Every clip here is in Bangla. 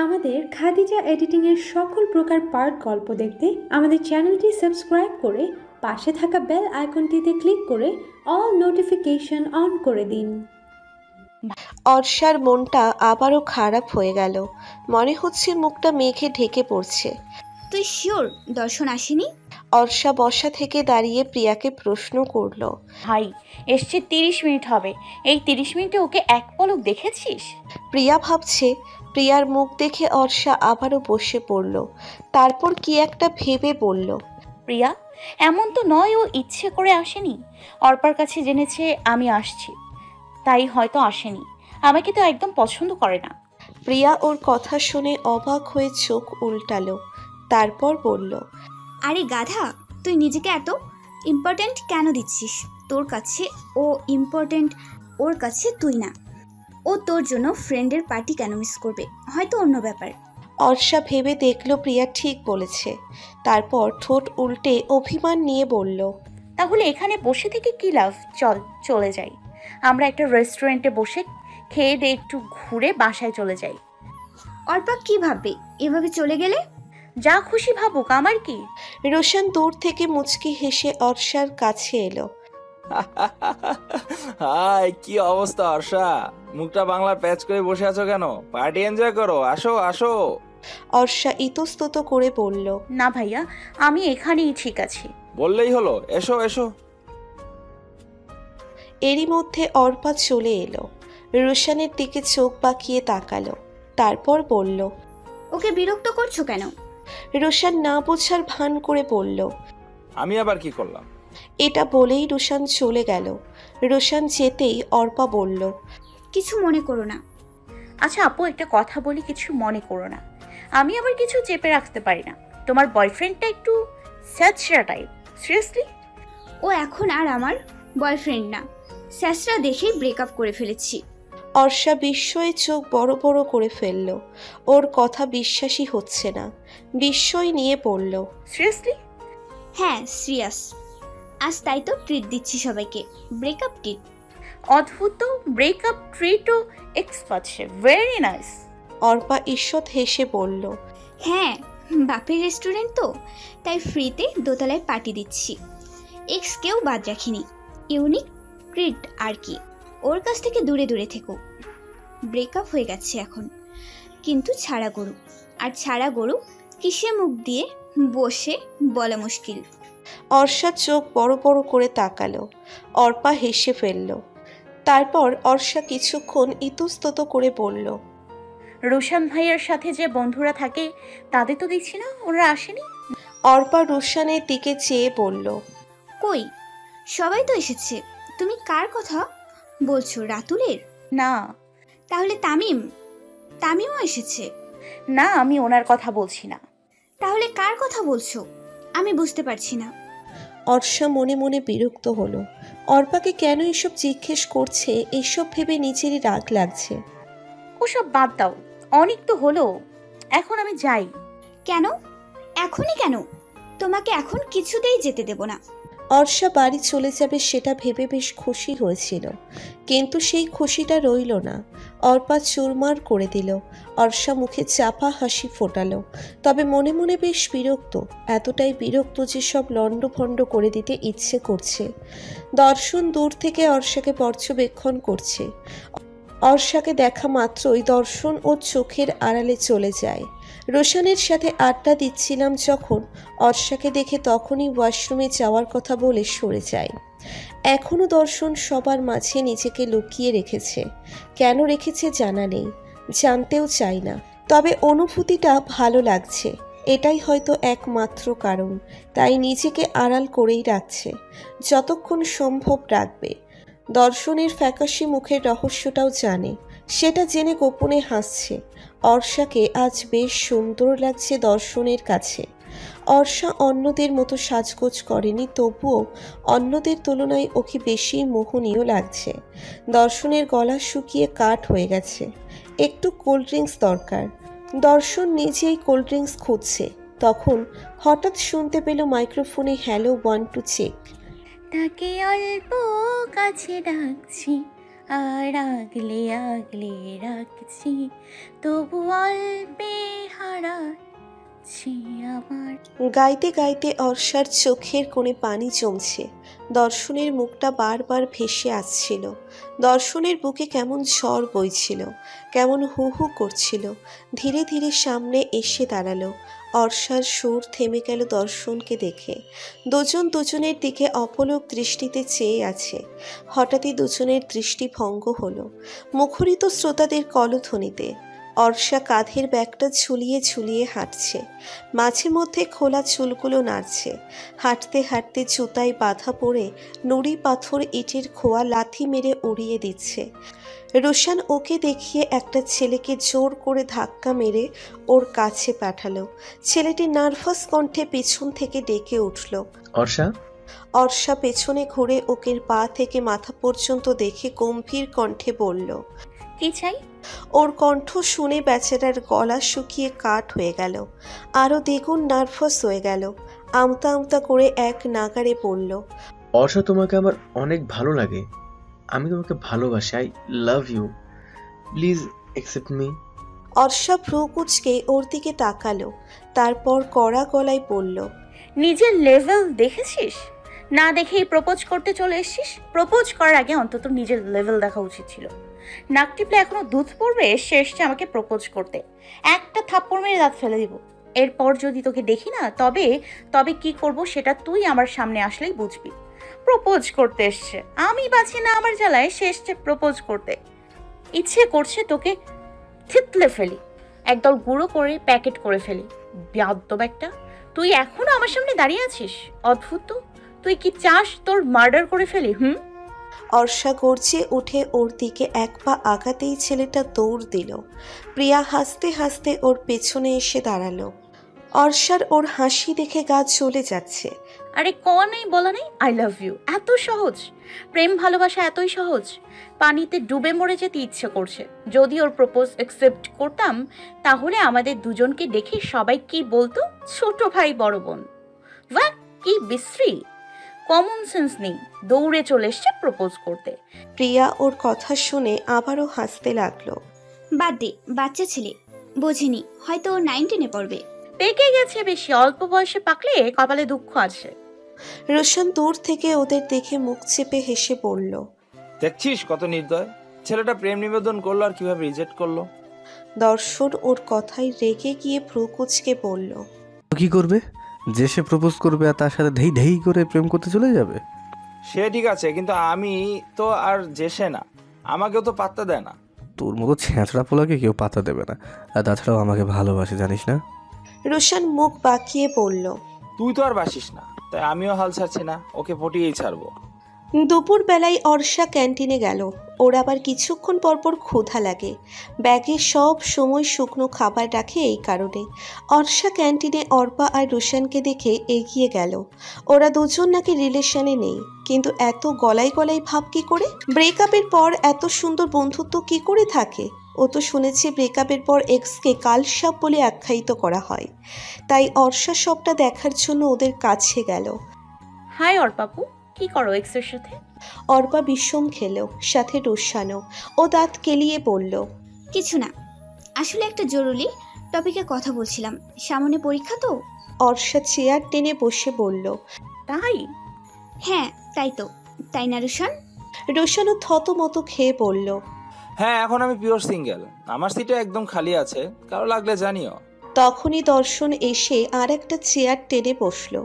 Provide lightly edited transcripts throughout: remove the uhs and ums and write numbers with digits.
আমাদের খাদিজা এডিটিং এর সকল প্রকার পার্ট গল্প দেখতে আমাদের চ্যানেলটি সাবস্ক্রাইব করে পাশে থাকা বেল আইকনটিতে ক্লিক করে অল নোটিফিকেশন অন করে দিন। অর্ষার মনটা আবারও খারাপ হয়ে গেল। মনে হচ্ছে মুখটা মেঘে ঢেকে পড়ছে। তুই শিওর দর্শন আসেনি? অর্ষা বসা থেকে দাঁড়িয়ে প্রিয়াকে প্রশ্ন করল। ভাই এসছে 30 মিনিট হবে, এই 30 মিনিটে ওকে এক পলক দেখেছিস? প্রিয়া ভাবছে। প্রিয়ার মুখ দেখে অর্ষা আবারও বসে পড়ল। তারপর কি একটা ভেবে বলল, প্রিয়া, এমন তো নয় ও ইচ্ছে করে আসেনি। অর্পার কাছে জেনেছে আমি আসছি, তাই হয়তো আসেনি। আমাকে তো একদম পছন্দ করে না। প্রিয়া ওর কথা শুনে অবাক হয়ে চোখ উল্টালো। তারপর বলল, আরে গাধা, তুই নিজেকে এত ইম্পর্ট্যান্ট কেন দিচ্ছিস? তোর কাছে ও ইম্পর্ট্যান্ট, ওর কাছে তুই না। ও তোর জন্য ফ্রেন্ডের পার্টি কেন মিস করবে? হয়তো অন্য ব্যাপার। অর্ষা ভেবে দেখলো প্রিয়া ঠিক বলেছে। তারপর ঠোঁট উল্টে অভিমান নিয়ে বলল, তাহলে এখানে বসে থেকে কি লাভ? চল চলে যাই। আমরা একটা রেস্টুরেন্টে বসে খেয়ে দিয়ে একটু ঘুরে বাসায় চলে যাই। অর্পা কি ভাববে এভাবে চলে গেলে? যা খুশি ভাবুক, আমার কি। রোশন দূর থেকে মুচকি হেসে অর্ষার কাছে এলো। হাই, কি অবস্থা অর্ষা? মুখটা বাংলার প্যাচ করে বসে আছো কেন? পার্টি এনজয় করো, আসো আসো। অর্ষা ইতস্তত করে বলল, না ভাইয়া, আমি এখানেই ঠিক আছি। বললেই হলো, এসো এসো। এরই মধ্যে অর্পা চলে এলো। রোশনের দিকে চোখ বাঁকিয়ে তাকালো। তারপর বলল, ওকে বিরক্ত করছো কেন? রোশন না বোঝার ভান করে বলল, আমি আবার কি করলাম? এটা বলেই রোশন চলে গেল। রোশন যেতেই অর্পা বলল, কিছু মনে করো না। আচ্ছা আপু, একটা কথা বলি, কিছু মনে করো না। আমি আবার কিছু চেপে রাখতে পারি না। তোমার বয়ফ্রেন্ডটা একটু স্যাচরা টাইপ। সিরিয়াসলি? ও এখন আর আমার বয়ফ্রেন্ড না। স্যাসরা দেখেই ব্রেকআপ করে ফেলেছি। অর্ষা বিস্ময়ে চোখ বড় বড় করে ফেলল। ওর কথা বিশ্বাসই হচ্ছে না। বিস্ময় নিয়ে পড়ল, সিরিয়াসলি? হ্যাঁ সিরিয়াস। আজ তাই তো ট্রিট দিচ্ছি সবাইকে, ব্রেকআপ ট্রিট। অদ্ভুত তো, ব্রেকআপ ট্রিটও এক্সপার্ট সে। Very nice. অর্পা ঈষৎ হেসে বলল, হ্যাঁ, বাপের রেস্টুরেন্ট তো, তাই ফ্রিতে দোতলায় পার্টি দিচ্ছি। এক্স কেউ বাদ রাখিনি। ইউনিক ট্রিট আর কি। ওর কাছ থেকে দূরে দূরে থেকো। ব্রেকআপ হয়ে গেছে এখন, কিন্তু ছাড়া গরু। আর ছাড়া গরু কিসে মুখ দিয়ে বসে বলা মুশকিল। অর্ষার চোখ বড় বড় করে তাকালো। অর্পা হেসে ফেলল। তারপর অর্ষা কিছুক্ষণ ইতস্তত করে বলল, রোশন ভাইয়ের সাথে যে বন্ধুরা থাকে তাদের তো দেখছি না, ওরা আসেনি। অর্পা রোশনের দিকে চেয়ে বলল, কই, সবাই তো এসেছে। তুমি কার কথা বলছো? রাতুলের? না তাহলে তামিমও এসেছে? না, আমি ওনার কথা বলছি না। তাহলে কার কথা বলছো? আমি বুঝতে পারছি না। অর্ষা মনে মনে বিরক্ত হলো। অর্পাকে কেন এসব জিজ্ঞেস করছে এসব ভেবে নিজেরই রাগ লাগছে। ওসব বাদ দাও, অনেক তো হলো। এখন আমি যাই। কেন? এখনই কেন? তোমাকে এখন কিছুতেই যেতে দেব না। অর্ষা বাড়ি চলে যাবে সেটা ভেবে বেশ খুশি হয়েছিল, কিন্তু সেই খুশিটা রইল না। অর্পা চুরমার করে দিল। অর্ষা মুখে চাপা হাসি ফোটালো, তবে মনে মনে বেশ বিরক্ত। এতটাই বিরক্ত যে সব লণ্ডভণ্ড করে দিতে ইচ্ছে করছে। দর্শন দূর থেকে অর্ষাকে পর্যবেক্ষণ করছে। অর্ষাকে দেখা মাত্রই দর্শন ওর চোখের আড়ালে চলে যায়। রোশনের সাথে আড্ডা দিচ্ছিলাম যখন, অর্ষাকে দেখে তখনই ওয়াশরুমে যাওয়ার কথা বলে সরে যায়। এখনও দর্শন সবার মাঝে নিজেকে লুকিয়ে রেখেছে। কেন রেখেছে জানা নেই, জানতেও চাই না। তবে অনুভূতিটা ভালো লাগছে, এটাই হয়তো একমাত্র কারণ। তাই নিজেকে আড়াল করেই রাখছে, যতক্ষণ সম্ভব রাখবে। দর্শনের ফ্যাকাশে মুখের রহস্যটাও জানে, সেটা জেনে গোপনে হাসছে। অর্ষাকে আজ বেশ সুন্দর লাগছে দর্শনের কাছে। অর্ষা অন্যদের মতো সাজগোজ করেনি, তবুও অন্যদের তুলনায় ওকে বেশি মোহনীয় লাগছে। দর্শনের গলা শুকিয়ে কাঠ হয়ে গেছে, একটু কোল্ড ড্রিঙ্কস দরকার। দর্শন নিজেই কোল্ড ড্রিঙ্কস খুঁজছে, তখন হঠাৎ শুনতে পেল মাইক্রোফোনে হ্যালো 1 2 চেক। তাকে অল্প কাছে ডাকছি, আর আগলে আগলে রাখছি, তবু অল্পে হারাচ্ছি আমার। গাইতে গাইতে অর্ষার চোখের কোণে পানি জমছে। দর্শনের মুখটা বারবার ভেসে আসছিল। দর্শনের বুকে কেমন ঝড় বইছিল, কেমন হু হু করছিল। ধীরে ধীরে সামনে এসে দাঁড়ালো। অর্ষার সুর থেমে গেল দর্শনকে দেখে। দুজন দুজনের দিকে অপলক দৃষ্টিতে চেয়ে আছে। হঠাৎই দুজনের দৃষ্টি ভঙ্গ হলো মুখরিত শ্রোতাদের কলধ্বনিতে। অর্ষা কাঁধের ব্যাগটা ঝুলিয়ে ঝুলিয়ে হাঁটছে। মাঝে মধ্যে খোলা চুলগুলো নাড়ছে। হাঁটতে হাঁটতে জুতায় বাধা পড়ে নুড়ি পাথর ইটের খোয়া লাথি মেরে উড়িয়ে দিচ্ছে। রোশান ওকে দেখিয়ে একটা ছেলেকে জোর করে ধাক্কা মেরে ওর কাছে পাঠালো। ছেলেটি নার্ভাস কণ্ঠে পেছন থেকে ডেকে উঠল, অর্ষা। অর্ষা পেছনে ঘুরে ওকে পা থেকে মাথা পর্যন্ত দেখে গম্ভীর কণ্ঠে বলল, কি চাই? ওর কণ্ঠ শুনে বেচারার গলা শুকিয়ে কাঠ হয়ে গেল। আরও দ্বিগুণ নার্ভাস হয়ে গেল। আমতা আমতা করে এক নাগাড়ে পড়ল, অর্ষা, তোমাকে আমার অনেক ভালো লাগে। আমি তোমাকে ভালোবাসি। I love you. Please accept me. Arsha ভ্রু কুঁচকে ওর দিকে তাকালো। তারপর কড়া গলায় বলল, নিজের লেভেল দেখেছিস? না দেখেই প্রপোজ করতে চলে এসেছিস। প্রপোজ করার আগে অন্তত নিজের লেভেল দেখা উচিত ছিল। নাক টিপলে এখনো দুধ পড়বে, সে এসছে আমাকে প্রপোজ করতে। একটা থাপ্পড় মেরে দাঁত ফেলে দিব। এরপর যদি তোকে দেখি না, তবে তবে কি করব সেটা তুই আমার সামনে আসলেই বুঝবি। প্রপোজ করতে এসছে, আমি বাঁচি না আমার জ্বালায়, সে এসছে প্রপোজ করতে। ইচ্ছে করছে তোকে থিতলে ফেলি, একদল গুঁড়ো করে প্যাকেট করে ফেলি। বেয়াদ্দব একটা! তুই এখনো আমার সামনে দাঁড়িয়ে আছিস? অদ্ভুত তো! তুই কি চাস তোর মার্ডার করে ফেলি? অর্ষা গর্জে উঠে ওর দিকে এক পা আগাতেই ছেলেটা দৌড় দিল। প্রিয়া হাসতে হাসতে ওর পেছনে এসে দাঁড়ালো। অর্ষার ওর হাসি দেখে গা চলে যাচ্ছে। আরে কওয়া নেই বলা নেই আই লাভ ইউ, এত সহজ? প্রেম ভালোবাসা এতই সহজ? পানিতে ডুবে মরে যেতে ইচ্ছে করছে। যদি ওর প্রপোজ অ্যাকসেপ্ট করতাম, তাহলে আমাদের দুজনকে দেখে সবাই কি বলতো? ছোট ভাই বড় বোন। বাহ, কি বিশ্রী! কমন সেন্স নেই, দৌড়ে চলে এসছে প্রপোজ করতে। প্রিয়া ওর কথা শুনে আবারও হাসতে লাগলো। বাদ দে, বাচ্চা ছেলে, বোঝেনি, হয়তো ও 9-10-এ পড়বে। পেকে গেছে বেশি, অল্প বয়সে পাকলে কপালে দুঃখ আছে। রোশন দূর থেকে ওদের দেখে মুখ চেপে হেসে পড়ল, দেখছিস কত নির্দয়! ছেলেটা প্রেম নিবেদন করলো আর কিভাবে রিজেক্ট করলো। দর্শন ওর কথায় রেগে গিয়ে ভ্রু কুঁচকে বলল, কি করবে? যে সে প্রপোজ করবে আর তার সাথে ধেই ধেই করে প্রেম করতে চলে যাবে? সে ঠিক আছে, কিন্তু আমি তো আর যেসে না, আমাকেও তো পাত্তা দেয় না। তোর মতো ছেঁচড়া পোলাকে কেউ পাতা দেবে না। আর তাছাড়াও আমাকে ভালোবাসে, জানিস না? রোশন মুখ বাঁকিয়ে বলল, তুই তো আর বাসিস না, তাই আমিও হাল ছাড়ছি না, ওকে পটিয়েই ছাড়বো। দুপুর বেলায় অর্ষা ক্যান্টিনে গেল। ওর আবার কিছুক্ষণ পরপর ক্ষুধা লাগে। ব্যাগে সব সময় শুকনো খাবার রাখে এই কারণে। অর্ষা ক্যান্টিনে অর্পা আর রোশানকে দেখে এগিয়ে গেল। ওরা দুজন নাকি রিলেশনে নেই, কিন্তু এত গলায় গলায় ভাব কি করে? ব্রেকআপের পর এত সুন্দর বন্ধুত্ব কি করে থাকে? ও তো শুনেছি ব্রেকআপের পর এক্সকে কালসাপ বলে আখ্যায়িত করা হয়। তাই অর্ষা সবটা দেখার জন্য ওদের কাছে গেল। হাই অর্পাপু, কি করো এক্সের সাথে? অর্পা বিষম খেলো, সাথে রোশানও। ও দাঁত কেলিয়ে বলল, কিছু না, আসলে একটা জরুরি টপিকে কথা বলছিলাম, সামনে পরীক্ষা তো। অর্ষা চেয়ার টেনে বসে বলল, তাই? হ্যাঁ তাই তো, তাই না রোশন? রোশানও থতমত খেয়ে বলল, হ্যাঁ, এখন আমি পিওর সিঙ্গেল, আমার সিটে একদম খালি আছে, কারো লাগলে জানিও। তখনই দর্শন এসে আর একটা চেয়ার টেনে বসলো।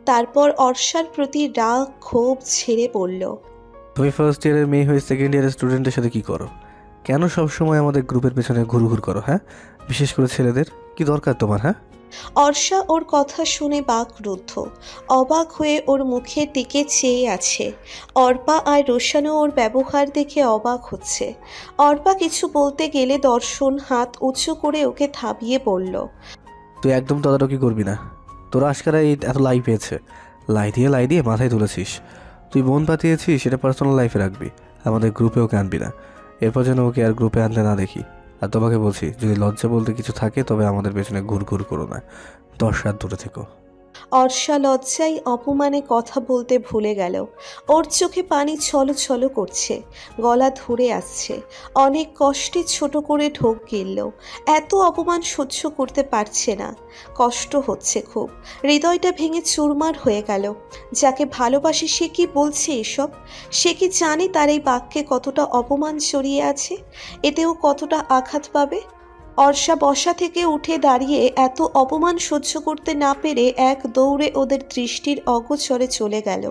তারপর অর্ষার প্রতি রাগ ক্ষোভ ছেড়ে বলল, তুমি ফার্স্ট ইয়ারের মেয়ে হয়ে সেকেন্ড ইয়ারের স্টুডেন্টের সাথে কি করো? কেন সব সময় আমাদের গ্রুপের পেছনে ঘুরঘুর করো? হ্যাঁ, বিশেষ করে ছেলেদের কি দরকার তোমার? হ্যাঁ। অর্ষা ওর কথা শুনে বাকরুদ্ধ, অবাক হয়ে ওর মুখের দিকে চেয়ে আছে। অর্পা আর রোশানও ওর ব্যবহার দেখে অবাক হচ্ছে। অর্পা কিছু বলতে গেলে দর্শন হাত উঁচু করে ওকে থামিয়ে বলল, তুই একদম তদারকি করবি না। তোরা আজকারা এই এত লাই পেয়েছে, লাই দিয়ে মাথায় তুলেছিস। তুই বোন পাতিয়েছিস, সেটা পার্সোনাল লাইফে রাখবি, আমাদের গ্রুপে ওকে আনবি না। এরপর যেন ওকে আর গ্রুপে আনতে না দেখি। আর তোমাকে বলছি, যদি লজ্জা বলতে কিছু থাকে তবে আমাদের পেছনে ঘুরঘুর করো না, 10 রাত দূরে থেকো। অর্ষা লজ্জায় অপমানে কথা বলতে ভুলে গেল। ওর চোখে পানি ছলছল করছে, গলা ধরে আসছে। অনেক কষ্টে ছোট করে ঢোক গিলল। এত অপমান সহ্য করতে পারছে না, কষ্ট হচ্ছে খুব। হৃদয়টা ভেঙে চুরমার হয়ে গেল। যাকে ভালোবাসে সে কি বলছে এসব? সে কি জানে তার এই বাক্যে কতটা অপমান ছড়িয়ে আছে? এতেও কতটা আঘাত পাবে? অর্ষা বসা থেকে উঠে দাঁড়িয়ে এত অপমান সহ্য করতে না পেরে এক দৌড়ে ওদের দৃষ্টির অগোচরে চলে গেল।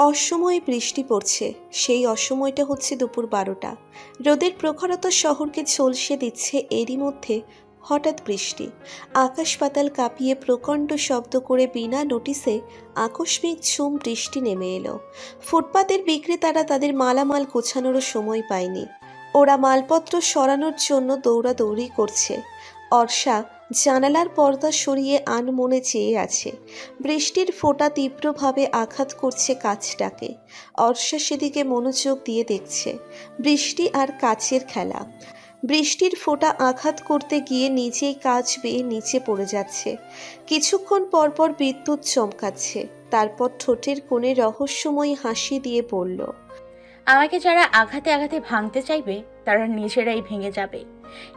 অসময়ে বৃষ্টি পড়ছে। সেই অসময়টা হচ্ছে দুপুর 12টা। রোদের প্রখরতা শহরকে ঝলসে দিচ্ছে। এরই মধ্যে হঠাৎ বৃষ্টি। আকাশ পাতাল কাঁপিয়ে প্রকাণ্ড শব্দ করে বিনা নোটিসে আকস্মিক ঝুম বৃষ্টি নেমে এলো। ফুটপাতের বিক্রেতারা তাদের মালামাল গোছানোরও সময় পায়নি। ওরা মালপত্র সরানোর জন্য দৌড়াদৌড়ি করছে। অর্ষা জানালার পর্দা সরিয়ে আনমনে চেয়ে আছে। বৃষ্টির ফোঁটা তীব্রভাবে আঘাত করছে কাঁচটাকে। অর্ষা সেদিকে মনোযোগ দিয়ে দেখছে। বৃষ্টি আর কাচের খেলা। বৃষ্টির ফোঁটা আঘাত করতে গিয়ে নিজেই কাচ বেয়ে নিচে পড়ে যাচ্ছে। কিছুক্ষণ পরপর বিদ্যুৎ চমকাচ্ছে। তারপর ঠোঁটের কোণে রহস্যময়ী হাসি দিয়ে পড়ল, আমাকে যারা আঘাতে আঘাতে ভাঙতে চাইবে তারা নিজেরাই ভেঙে যাবে,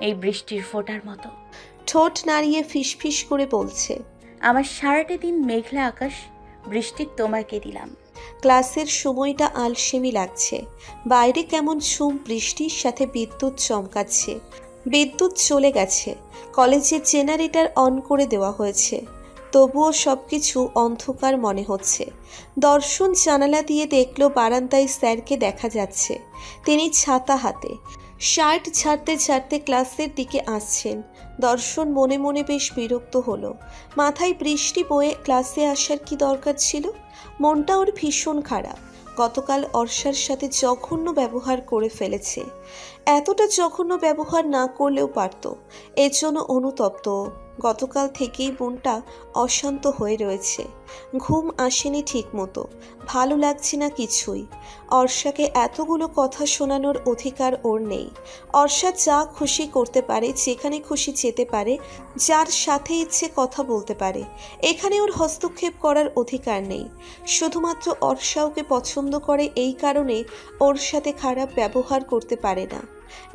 এই বৃষ্টির ফোঁটার মতো। ঠোঁট নাড়িয়ে ফিসফিস করে বলছে, আমার সারাটা দিন মেঘলা আকাশ, বৃষ্টি তোমাকে দিলাম। ক্লাসের সময়টা আলসেমি লাগছে। বাইরে কেমন ঝুম বৃষ্টির সাথে বিদ্যুৎ চমকাচ্ছে। বিদ্যুৎ চলে গেছে। কলেজের জেনারেটর অন করে দেওয়া হয়েছে। তবুও সবকিছু অন্ধকার মনে হচ্ছে। দর্শন জানালা দিয়ে দেখল বারান্দায় স্যারকে দেখা যাচ্ছে। তিনি ছাতা হাতে, শার্ট ছাড়তে ছাড়তে ক্লাসের দিকে আসছেন। দর্শন মনে মনে বেশ বিরক্ত হলো। মাথায় বৃষ্টি বয়ে ক্লাসে আসার কি দরকার ছিল? মনটা ওর ভীষণ খারাপ। গতকাল অর্ষার সাথে জঘন্য ব্যবহার করে ফেলেছে। এতটা জঘন্য ব্যবহার না করলেও পারত। এর জন্য অনুতপ্ত। গতকাল থেকেই মনটা অশান্ত হয়ে রয়েছে। ঘুম আসেনি ঠিক মতো, ভালো লাগছে না কিছুই। অর্ষাকে এতগুলো কথা শোনানোর অধিকার ওর নেই। অর্ষা যা খুশি করতে পারে, যেখানে খুশি যেতে পারে, যার সাথে ইচ্ছে কথা বলতে পারে। এখানে ওর হস্তক্ষেপ করার অধিকার নেই। শুধুমাত্র অর্ষা ওকে পছন্দ করে এই কারণে ওর সাথে খারাপ ব্যবহার করতে পারে না,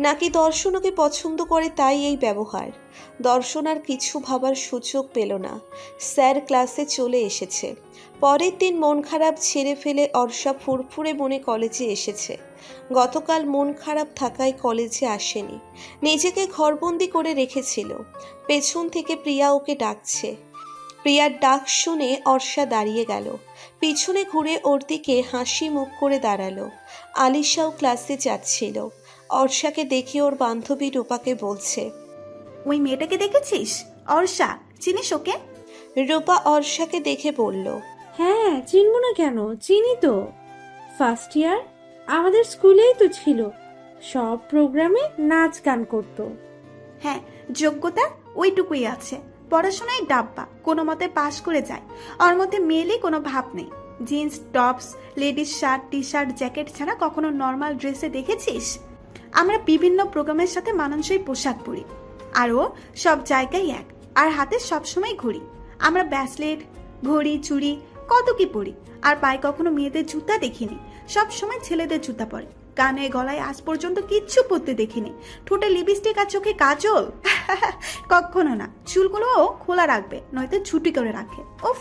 নাকি দর্শন ওকে পছন্দ করে তাই এই ব্যবহার? দর্শন আর কিছু ভাবার সুযোগ পেল না। স্যার ক্লাসে চলে এসেছে। পরের দিন মন খারাপ ছেড়ে ফেলে অর্ষা ফুরফুরে মনে কলেজে এসেছে। গতকাল মন খারাপ থাকায় কলেজে আসেনি। নিজেকে ঘরবন্দি করে রেখেছিল। পেছন থেকে প্রিয়া ওকে ডাকছে। প্রিয়ার ডাক শুনে অর্ষা দাঁড়িয়ে গেল। পিছনে ঘুরে ওর দিকে হাসি মুখ করে দাঁড়ালো। আলিশাও ক্লাসে যাচ্ছিল। অর্ষাকে দেখে ওর বান্ধবী রূপাকে বলছে, ওই মেয়েটাকে দেখেছিস? অর্ষা, চিনিস ওকে? রূপা অর্ষাকে দেখে বলল, হ্যাঁ, চিনব না কেন, চিনি তো। ফার্স্ট ইয়ার আমাদের স্কুলেই তো ছিল। সব প্রোগ্রামে নাচ গান করতো। হ্যাঁ, যোগ্যতা ওইটুকুই আছে। পড়াশোনায় ডাব্বা, কোনো মতে পাশ করে যায়। ওর মধ্যে মেয়েলি কোনো ভাব নেই। Jeans tops, ladies shirt, T shirt, jacket ছাড়া কখনো নর্মাল ড্রেসে দেখেছিস? আমরা বিভিন্ন প্রোগ্রামের সাথে মানানসই পোশাক পরি, আর ও সব জায়গায় এক, আর হাতে সবসময় ঘড়ি। আমরা ব্যাসলেট, ঘড়ি, চুড়ি কত কি পরি। আর পায়ে কখনো মেয়েদের জুতা দেখিনি, সব সময় ছেলেদের জুতা পরে। কানে গলায় আজ পর্যন্ত কিচ্ছু পরতে দেখিনি। ঠোঁটে লিপস্টিক আর চোখে কাজল কখনো না। চুলগুলোও খোলা রাখবে, নয়তো ছুটি করে রাখে। উফ,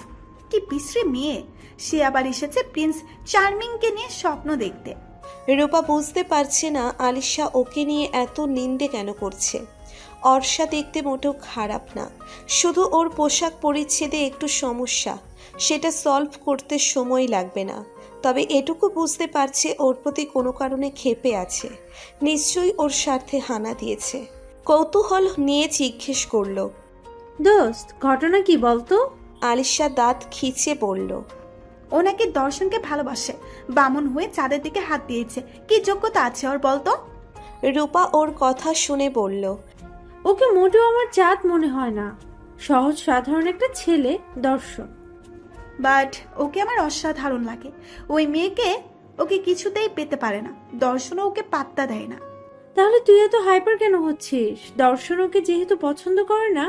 কি বিশ্রী মেয়ে। সে আবার এসেছে প্রিন্স চার্মিংকে নিয়ে স্বপ্ন দেখতে। রূপা বুঝতে পারছে না আলিশা ওকে নিয়ে এত নিন্দে কেন করছে। অর্ষা দেখতে মোটেও খারাপ না, শুধু ওর পোশাক পরিচ্ছেদে একটু সমস্যা। সেটা সলভ করতে সময় লাগবে না। তবে এটুকু বুঝতে পারছে ওর প্রতি কোনো কারণে ক্ষেপে আছে। নিশ্চয়ই ওর স্বার্থে হানা দিয়েছে। কৌতূহল নিয়ে জিজ্ঞেস করল, দোস্ত, ঘটনা কি বলতো? আলিশা দাঁত খিচে বলল, ও নাকি দর্শনকে ভালোবাসে। বামন হয়ে চাঁদের দিকে হাত দিয়েছে। কি যোগ্যতা আছে ওর বলতো? রূপা ওর কথা শুনে বলল, ওকে মোটেও আমার জাত মনে হয় না। সহজ সাধারণ একটা ছেলে দর্শন। বাট ওকে আমার অসাধারণ লাগে। ওই মেয়েকে ওকে কিছুতেই পেতে পারে না। দর্শনও ওকে পাত্তা দেয় না। তাহলে তুই এত হাইপার কেন হচ্ছিস? দর্শন ওকে যেহেতু পছন্দ করে না,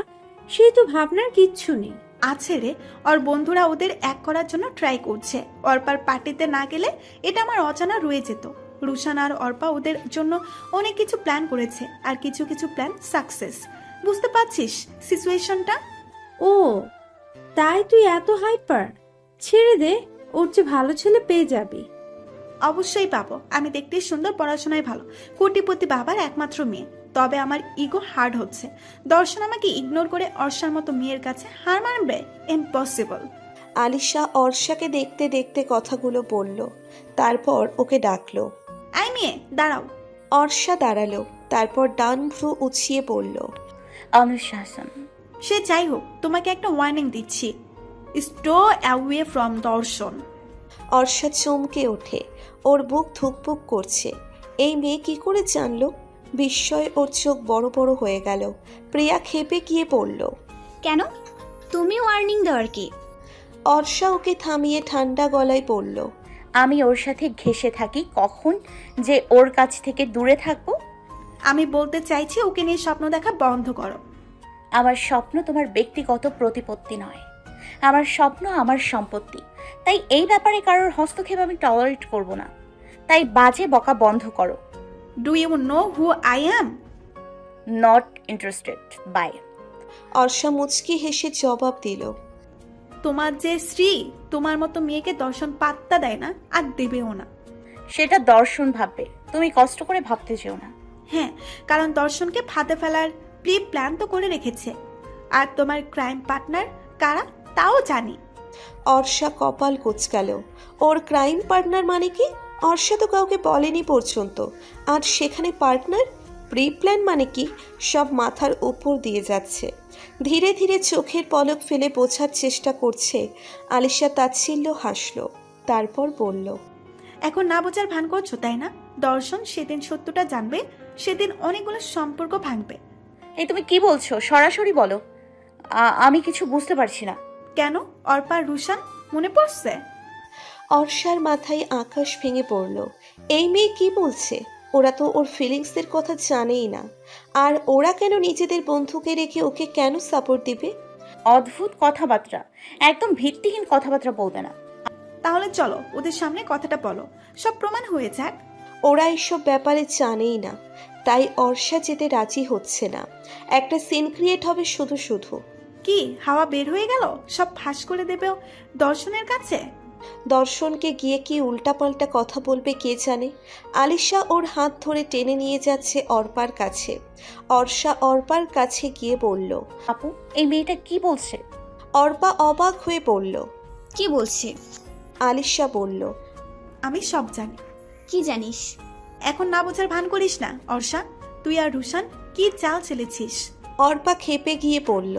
সেহেতু ভাবনার কিচ্ছু নেই। আছে রে, ওর বন্ধুরা ওদের এক করার জন্য ট্রাই করছে। অর্পার পার্টিতে না গেলে এটা আমার অজানা রয়ে যেত। রুশান আর অর্পা ওদের জন্য অনেক কিছু প্ল্যান করেছে, আর কিছু কিছু প্ল্যান সাকসেস। বুঝতে পারছিস সিচুয়েশনটা? ও তাই তুই এত হাইপার? ছেড়ে দে, ওর চেয়ে ভালো ছেলে পেয়ে যাবি। অবশ্যই পাবো। আমি দেখতে সুন্দর, পড়াশোনায় ভালো, কোটিপতি বাবার একমাত্র মেয়ে। তবে আমার ইগো হার্ড হচ্ছে। দর্শন আমাকে ইগনোর করে অর্ষার মতো মেয়ের কাছে হার মানবে? ইম্পসিবল। আলিশা অর্ষাকে দেখতে দেখতে কথাগুলো বলল, তারপর ওকে ডাকলো। আই মেয়ে, দাঁড়াও। অর্ষা দাঁড়ালো, তারপর ডান ভ্রু উছিয়ে বলল, অনুশাসন। সে যাই হোক, তোমাকে একটা ওয়ার্নিং দিচ্ছি, স্টো অ্যাওয়ে ফ্রম দর্শন। অর্ষা চমকে ওঠে, ওর বুক ধুকপুক করছে। এই মেয়ে কি করে জানলো? বিস্ময়ে ওর চোখ বড় বড় হয়ে গেল। প্রিয়া খেপে গিয়ে বলল, কেন? তুমি ওয়ার্নিং দেওয়ার কি? অর্ষা ওকে থামিয়ে ঠান্ডা গলায় বলল, আমি ওর সাথে ঘেঁষে থাকি, কখন যে ওর কাছ থেকে দূরে থাকবো। আমি বলতে চাইছি ওকে নিয়ে স্বপ্ন দেখা বন্ধ করো। আমার স্বপ্ন তোমার ব্যক্তিগত প্রতিপত্তি নয়, আমার স্বপ্ন আমার সম্পত্তি। তাই এই ব্যাপারে কারোর হস্তক্ষেপ আমি টলারেট করব না। তাই বাজে বকা বন্ধ করো। Do you know who I am? Not interested, bye. Arsha মুচকি হেসে জবাব দিল, তোমার যে স্ত্রী তোমার মতো মেয়েকে দর্শন পাত্তা দেয় না, আর দেবেও না। সেটা দর্শন ভাববে, তুমি কষ্ট করে ভাবতে চেও না। হ্যাঁ, কারণ দর্শনকে ফাঁদে ফেলার প্রি প্ল্যান তো করে রেখেছে। আর তোমার ক্রাইম পার্টনার কারা তাও জানি। অর্ষা কপাল কুঁচকাল। ওর ক্রাইম পার্টনার মানে কি? অর্ষা তো কাউকে বলেনি পর্যন্ত, আর সেখানে পার্টনার? প্রি প্ল্যান মানে কি? সব মাথার উপর দিয়ে যাচ্ছে। ধীরে ধীরে চোখের পলক ফেলে বোঝার চেষ্টা করছে। আলিশা তাচ্ছিল্য হাসল, তারপর বলল, এখন না বোঝার ভান করছো তাই না? দর্শন সেদিন সত্যটা জানবে, সেদিন অনেকগুলো সম্পর্ক ভাঙবে। এই তুমি কি বলছো? সরাসরি বলো, আমি কিছু বুঝতে পারছি না। কেন? অর্পা রুশান মনে পড়ছে? অর্ষার মাথায় আকাশ ভেঙে পড়ল। এই মেয়ে কি বলছে? ওরা তো ওর ফিলিংসের কথা জানেই না। আর ওরা কেন নিজেদের বন্ধুকে রেখে ওকে কেন সাপোর্ট দিবে? অদ্ভুত কথাবার্তা, একদম ভিত্তিহীন কথাবার্তা বলবে না। তাহলে চলো ওদের সামনে কথাটা বলো, সব প্রমাণ হয়ে যাক। ওরা এইসব ব্যাপারে জানেই না, তাই অর্ষা যেতে রাজি হচ্ছে না। একটা সিন ক্রিয়েট হবে শুধু শুধু। কি হাওয়া বের হয়ে গেল? সব ফাঁস করে দেবে দর্শনের কাছে। দর্শনকে গিয়ে কি উল্টাপাল্টা কথা বলবে কে জানে। আলিশা ওর হাত ধরে টেনে নিয়ে যাচ্ছে অর্পার কাছে। অর্ষা অর্পার কাছে গিয়ে বলল, আপু, এই মেয়েটা কি বলছে? অর্পা অবাক হয়ে বলল, কি বলছে? আলিশা বলল, আমি সব জানি। কি জানিস? এখন না বোঝার ভান করিস না অর্ষা। তুই আর রুশান কি চাল চেলেছিস? অর্পা খেপে গিয়ে বলল,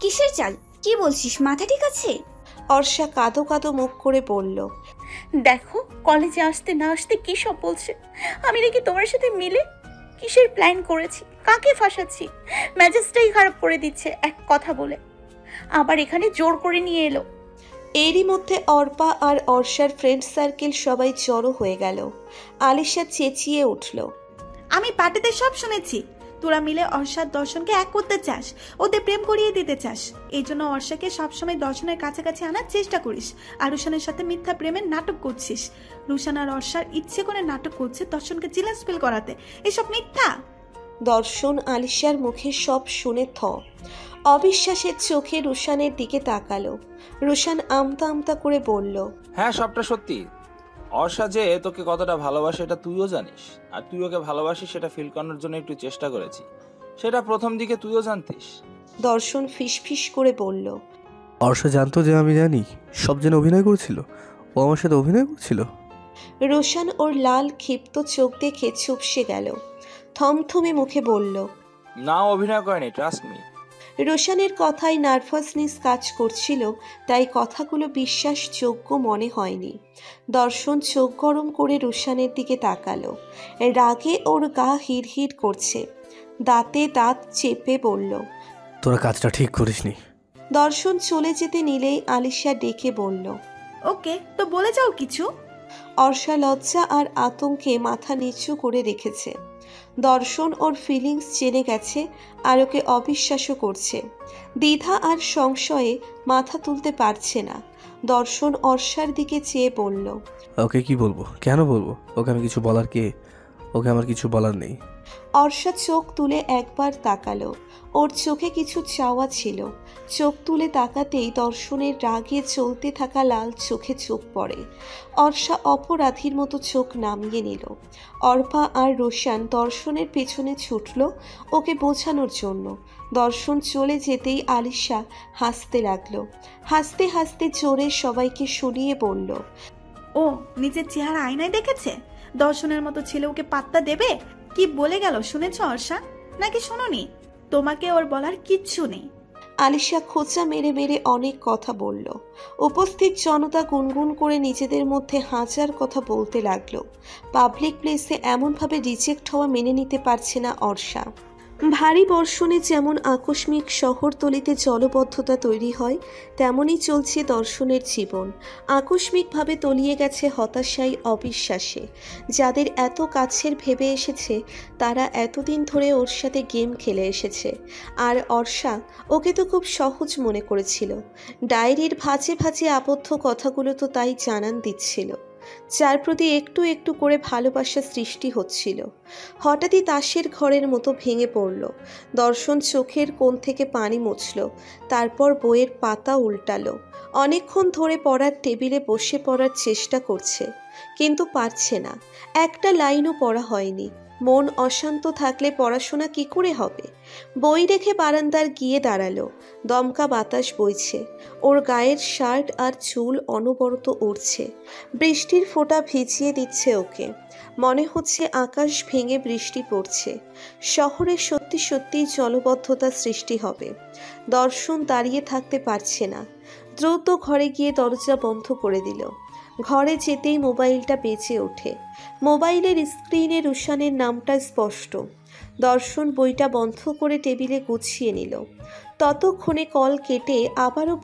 কিসের চাল? কি বলছিস? মাথা ঠিক আছে? অর্ষা কাঁদো কাঁদো মুখ করে বলল, দেখো কলেজে আসতে না আসতে কি সব বলছে। আমি নাকি তোমার সাথে মিলে কিসের প্ল্যান করেছি, কাকে ফাঁসাচ্ছি। মেজাজটাই খারাপ করে দিচ্ছে এক কথা বলে, আবার এখানে জোর করে নিয়ে এলো। এরই মধ্যে অর্পা আর অর্ষার ফ্রেন্ড সার্কেল সবাই জড়ো হয়ে গেল। আলিশা চেঁচিয়ে উঠল, আমি পার্টিতে সব শুনেছি। তোরা মিলে অর্ষার দর্শনকে এক করতে চাস, ওদের প্রেম করিয়ে দিতে চাস। এই জন্য অর্ষাকে সবসময় দর্শনের কাছাকাছি আনার চেষ্টা করিস, আর রুশানের সাথে মিথ্যা প্রেমের নাটক করছিস। রুশান আর অর্ষার ইচ্ছে করে নাটক করছে দর্শনকে জিলাস ফিল করাতে। এসব মিথ্যা। দর্শন আলিশার মুখে সব শুনে অবিশ্বাসের চোখে রুশানের দিকে তাকালো। রুশান আমতা আমতা করে বলল, হ্যাঁ সবটা সত্যি। অর্ষা যে তোকে কতটা ভালোবাসে এটা তুইও জানিস, আর তুই ওকে ভালোবাসিস সেটা ফিল করানোর জন্য একটু চেষ্টা করেছি। সেটা প্রথম দিকে তুইও জানতিস। দর্শন ফিসফিস করে বলল, অর্ষা জানতো যে আমি জানি? সব যেন অভিনয় করছিল, ও আমার সাথে অভিনয় করছিল। রোশান ওর লাল ক্ষিপ্ত চোখ দেখে চুপসে গেল। থমথমে মুখে বলল, না, অভিনয় করেনি, ট্রাস্ট মি। রোশানের কথায় নার্ভাসনেস কাজ করছিল, তাই কথাগুলো বিশ্বাসযোগ্য মনে হয়নি। দর্শন চোখ গরম করে রোশানের দিকে তাকালো। রাগে ওর গা হিড়হিড় করছে। দাঁতে দাঁত চেপে বলল, তোরা কাজটা ঠিক করিসনি। দর্শন চলে যেতে নিলেই আলিশা ডেকে বলল, ওকে, তো বলে যাও কিছু। অর্ষা লজ্জা আর আতঙ্কে মাথা নিচু করে রেখেছে। দর্শন ওর ফিলিংস জেনে গেছে আর ওকে অবিশ্বাসও করছে। দ্বিধা আর সংশয়ে মাথা তুলতে পারছে না। দর্শন অর্ষার দিকে চেয়ে বলল, ওকে কি বলবো, কেন বলবো? ওকে আমি কিছু বলার কে? ওকে আমার কিছু বলার নেই। অর্ষা চোখ তুলে একবার তাকালো। ওর চোখে কিছু চাওয়া ছিল। চোখ তুলে তাকাতেই দর্শনের রাগে চলতে থাকা লাল চোখে চোখ পড়ে। অর্ষা অপরাধীর মতো চোখ নামিয়ে নিল। অর্পা আর রোশান দর্শনের পেছনে ছুটল ওকে বোঝানোর জন্য। দর্শন চলে যেতেই আলিশা হাসতে লাগলো। হাসতে হাসতে জোরে সবাইকে শুনিয়ে বলল, ও নিজের চেহারা আয়নায় দেখেছে? দর্শনের মতো ছেলে ওকে পাত্তা দেবে? কি বলে গেল শুনেছ অর্ষা, নাকি শোনোনি? তোমাকে ওর বলার কিচ্ছু নেই। আলিশা খোঁচা মেরে মেরে অনেক কথা বলল। উপস্থিত জনতা গুনগুন করে নিজেদের মধ্যে হাজার কথা বলতে লাগলো। পাবলিক প্লেসে এমনভাবে রিজেক্ট হওয়া মেনে নিতে পারছে না অর্ষা। ভারী বর্ষণে যেমন আকস্মিক শহরতলিতে জলবদ্ধতা তৈরি হয়, তেমনই চলছে দর্শনের জীবন। আকস্মিকভাবে তলিয়ে গেছে হতাশায়, অবিশ্বাসে। যাদের এত কাছের ভেবে এসেছে তারা এতদিন ধরে ওর সাথে গেম খেলে এসেছে, আর অর্ষা ওকে তো খুব সহজ মনে করেছিল। ডায়েরির ভাঁজে ভাঁজে আবদ্ধ কথাগুলো তো তাই জানান দিচ্ছিল, যার প্রতি একটু একটু করে ভালোবাসা সৃষ্টি হচ্ছিল। হঠাৎই তাসের ঘরের মতো ভেঙে পড়ল। দর্শন চোখের কোণ থেকে পানি মুছল, তারপর বইয়ের পাতা উল্টালো। অনেকক্ষণ ধরে পড়ার টেবিলে বসে পড়ার চেষ্টা করছে, কিন্তু পারছে না। একটা লাইনও পড়া হয়নি। মন অশান্ত থাকলে পড়াশোনা কি করে হবে? বই রেখে বারান্দার গিয়ে দাঁড়ালো। দমকা বাতাস বইছে। ওর গায়ের শার্ট আর চুল অনবরত উড়ছে। বৃষ্টির ফোঁটা ভিজিয়ে দিচ্ছে ওকে। মনে হচ্ছে আকাশ ভেঙে বৃষ্টি পড়ছে। শহরে সত্যি সত্যি জলবদ্ধতা সৃষ্টি হবে। দর্শন দাঁড়িয়ে থাকতে পারছে না। দ্রুত ঘরে গিয়ে দরজা বন্ধ করে দিল। ঘরে যেতেই মোবাইলটা বেজে ওঠে। মোবাইলের স্ক্রিনে রুশানের নামটা স্পষ্ট। দর্শন বইটা বন্ধ করে টেবিলে গুছিয়ে নিল। ততক্ষণে কল কেটে আবারও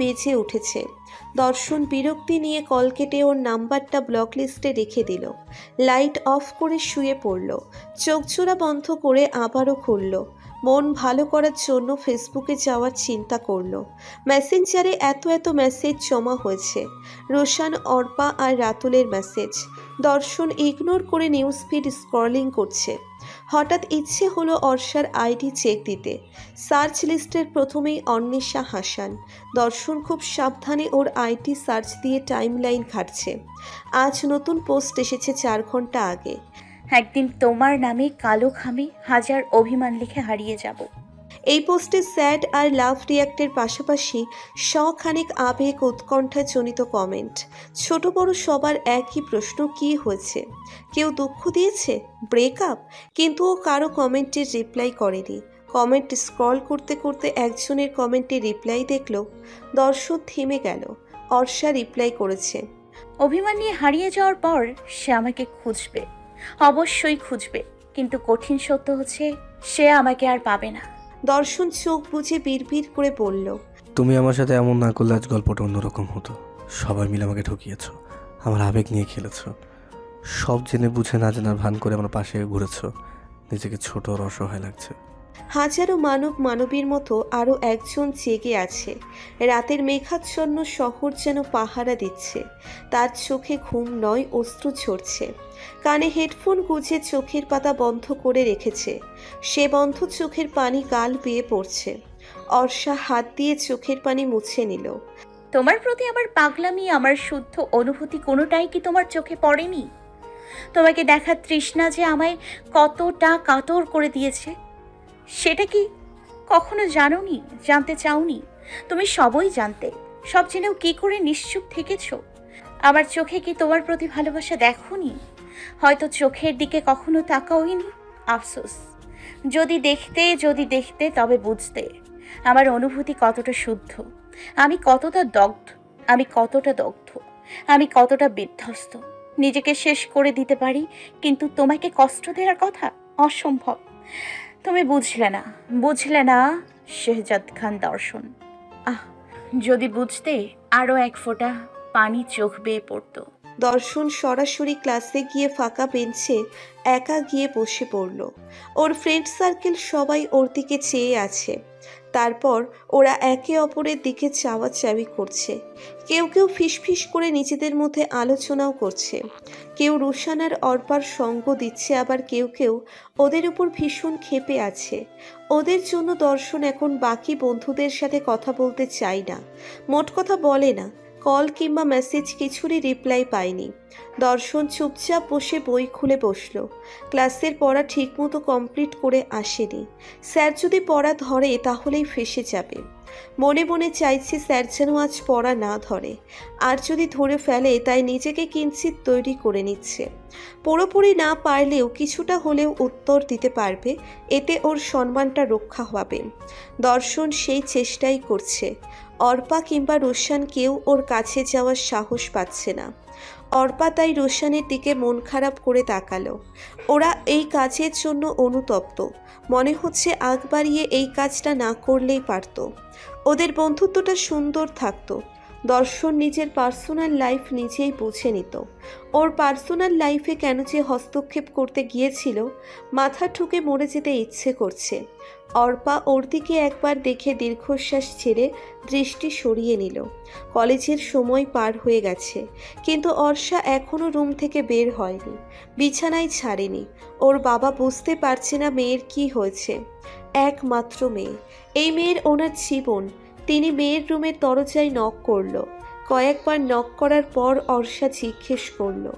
বেজে উঠেছে। দর্শন বিরক্তি নিয়ে কল কেটে ওর নাম্বারটা ব্লক লিস্টে রেখে দিল। লাইট অফ করে শুয়ে পড়ল। চোখজোড়া বন্ধ করে আবারও খুলল। মন ভালো করার জন্য ফেসবুকে যাওয়ার চিন্তা করল। মেসেঞ্জারে এত মেসেজ জমা হয়েছে। রোশান, অর্পা আর রাতুলের মেসেজ। দর্শন ইগনোর করে নিউজ ফিড স্ক্রলিং করছে। হঠাৎ ইচ্ছে হলো অর্ষার আইডি চেক দিতে। সার্চ লিস্টের প্রথমেই অন্বেষা হাসান। দর্শন খুব সাবধানে ওর আইডি সার্চ দিয়ে টাইমলাইন ঘাটছে। আজ নতুন পোস্ট এসেছে 4 ঘন্টা আগে। একদিন তোমার নামে কালো খামে হাজার অভিমান লিখে হারিয়ে যাব। এই পোস্টে স্যাড আর লাভ রিয়াক্টের পাশাপাশি শখানেক আবেগ উৎকণ্ঠাজনিত কমেন্ট। ছোট বড় সবার একই প্রশ্ন, কি হয়েছে? কেউ দুঃখ দিয়েছে? ব্রেকআপ? কিন্তু ও কারো কমেন্টের রিপ্লাই করেনি। কমেন্ট স্ক্রল করতে করতে একজনের কমেন্টে রিপ্লাই দেখল। দর্শন থেমে গেল। অর্ষা রিপ্লাই করেছে, অভিমান নিয়ে হারিয়ে যাওয়ার পর সে আমাকে খুঁজবে, অবশ্যই খুঁজবে, কিন্তু কঠিন সত্য হচ্ছে সে আমাকে আর পাবে না। দর্শন চোখ বুজে বিড়বিড় করে বলল, তুমি আমার সাথে এমন না করলে আজ গল্পটা অন্যরকম হতো। সবাই মিলে আমাকে ঠকিয়েছ, আমার আবেগ নিয়ে খেলেছ, সব জেনে বুঝে না জানার ভান করে আমার পাশে ঘুরেছ। নিজেকে ছোট আর অসহায় লাগছে। হাজারো মানবীর মতো আরও একজন জেগে আছে। রাতের মেঘাচ্ছন্ন শহর যেন পাহারা দিচ্ছে। তার চোখে ঘুম নয়, অশ্রু ঝরছে। কানে হেডফোন গুঁজে চোখের পাতা বন্ধ করে রেখেছে। সে বন্ধ চোখের পানি গাল বেয়ে পড়ছে। অর্ষা হাত দিয়ে চোখের পানি মুছে নিল। তোমার প্রতি আমার পাগলামি, আমার শুদ্ধ অনুভূতি কোনোটাই কি তোমার চোখে পড়েনি? তোমাকে দেখার তৃষ্ণা যে আমায় কতটা কাতর করে দিয়েছে সেটা কি কখনো জানোনি, জানতে চাওনি? তুমি সবই জানতে, সব জেনেও কি করে নিশ্চুপ থেকেছ? আমার চোখে কি তোমার প্রতি ভালোবাসা দেখোনি? হয়তো চোখের দিকে কখনো তাকাওইনি। আফসোস, যদি দেখতে তবে বুঝতে আমার অনুভূতি কতটা শুদ্ধ, আমি কতটা দগ্ধ, আমি কতটা বিধ্বস্ত। নিজেকে শেষ করে দিতে পারি, কিন্তু তোমাকে কষ্ট দেওয়ার কথা অসম্ভব। তুমি বুঝলে না শেহজাদ খান দর্শন। যদি বুঝতে আরো এক ফোঁটা পানি চোখ বেয়ে পড়তো। দর্শন সরাসরি ক্লাসে গিয়ে ফাঁকা বেঞ্চে একা গিয়ে বসে পড়ল। ওর ফ্রেন্ড সার্কেল সবাই ওর দিকে চেয়ে আছে। তারপর ওরা একে অপরের দিকে চাওয়াচাওয়ি করছে। কেউ কেউ ফিসফিস করে নিজেদের মধ্যে আলোচনাও করছে। কেউ রুশান আর অর্পার সঙ্গ দিচ্ছে, আবার কেউ কেউ ওদের উপর ভীষণ ক্ষেপে আছে। ওদের জন্য দর্শন এখন বাকি বন্ধুদের সাথে কথা বলতে চায় না, মোট কথা বলে না। কল কিংবা মেসেজ কিছুরই রিপ্লাই পায়নি। দর্শন চুপচাপ বসে বই খুলে বসলো। ক্লাসের পড়া ঠিকমতো কমপ্লিট করে আসেনি। স্যার যদি পড়া ধরে তাহলেই ফেঁসে যাবে। মনে মনে চাইছে স্যার যেন আজ পড়া না ধরে, আর যদি ধরে ফেলে তাই নিজেকে কিঞ্চিত তৈরি করে নিচ্ছে। পুরোপুরি না পারলেও কিছুটা হলেও উত্তর দিতে পারবে, এতে ওর সম্মানটা রক্ষা হবে। দর্শন সেই চেষ্টাই করছে। অর্পা কিংবা রোশান কেউ ওর কাছে যাওয়ার সাহস পাচ্ছে না। অর্পা তাই রোশানের দিকে মন খারাপ করে তাকালো। ওরা এই কাজের জন্য অনুতপ্ত। মনে হচ্ছে আগ বাড়িয়ে এই কাজটা না করলেই পারত। ওদের বন্ধুত্বটা সুন্দর থাকতো। দর্শন নিজের পার্সোনাল লাইফ নিজেই বুঝে নিত। ওর পার্সোনাল লাইফে কেন যে হস্তক্ষেপ করতে গিয়েছিল, মাথা ঠুকে মরে যেতে ইচ্ছে করছে। অর্পা ওর দিকে একবার দেখে দীর্ঘশ্বাস ছেড়ে দৃষ্টি সরিয়ে নিল। কলেজের সময় পার হয়ে গেছে, কিন্তু অর্ষা এখনও রুম থেকে বের হয়নি, বিছানায় ছাড়েনি। ওর বাবা বুঝতে পারছে না মেয়ের কি হয়েছে। একমাত্র মেয়ে, এই মেয়ের ওনার জীবন। তিনি মেয়ের রুমের দরজায় নক করলো। কয়েকবার নক করার পর অর্ষা জিজ্ঞেস করলো,